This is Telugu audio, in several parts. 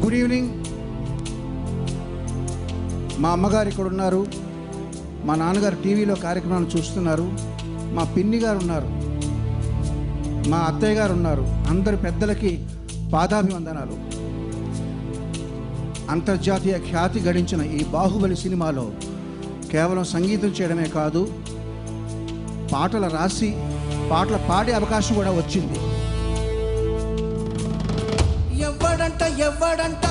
Good evening. మా అమ్మగారు ఇక్కడ ఉన్నారు, మా నాన్నగారు టీవీలో కార్యక్రమాలు చూస్తున్నారు, మా పిన్ని గారు ఉన్నారు, మా అత్తయ్య గారు ఉన్నారు. అందరి పెద్దలకి పాదాభివందనాలు. అంతర్జాతీయ ఖ్యాతి గడించిన ఈ బాహుబలి సినిమాలో కేవలం సంగీతం చేయడమే కాదు, పాటలు రాసి పాటలు పాడే అవకాశం కూడా వచ్చింది. ఎవడంట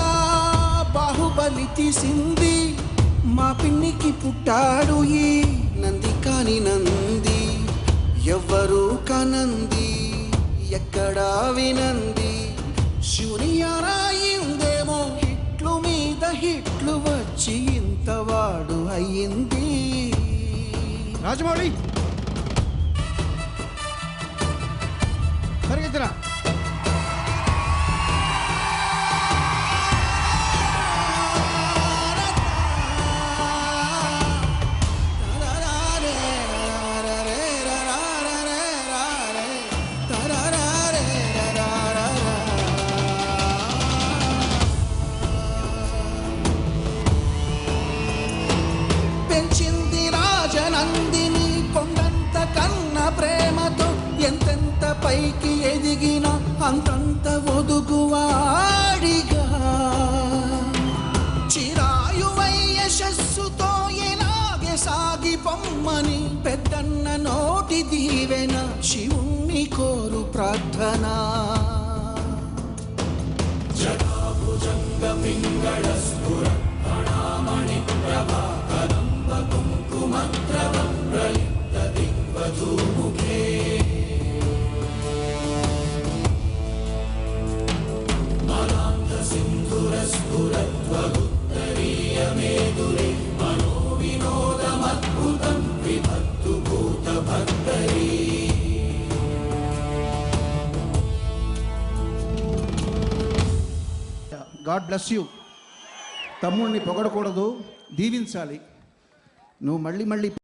బాహుబలి తీసింది, మా పిన్నికి పుట్టాడు ఈ నంది కాని నంది. ఎవ్వరు కనంది ఎక్కడా వినంది, శివుని అరాయిందేమో హిట్లు మీద హిట్లు వచ్చి ఇంతవాడు అయ్యింది. రాజమౌళి పరిగెత్తరా. పెంచింది రాజనందిని కొండంత కన్న ప్రేమతో, ఎంతెంత పైకి ఎదిగిన అంతంత ఒదుగువాడిగా, చిరాయువై యశస్సుతో ఎలాగే సాగి పొమ్మని పెద్దన్న నోటి దీవెన, శివుణ్ణి కోరు ప్రార్థన. జటాభుజంగ పింగళ స్ఫుర ప్రణామణి ప్రభా కదంబ కుంకుమద్రవం ప్రలిప్త దిగ్వధూముఖే. మలాంత సింధుర స్ఫురత్వగుత్తరీయ మేదురే మనో వినోదమద్భుతం విభక్తు భూత భక్తరీ. God bless you. తమ్ముడిని పొగడకూడదు, దీవించాలి. నువ్వు మళ్ళీ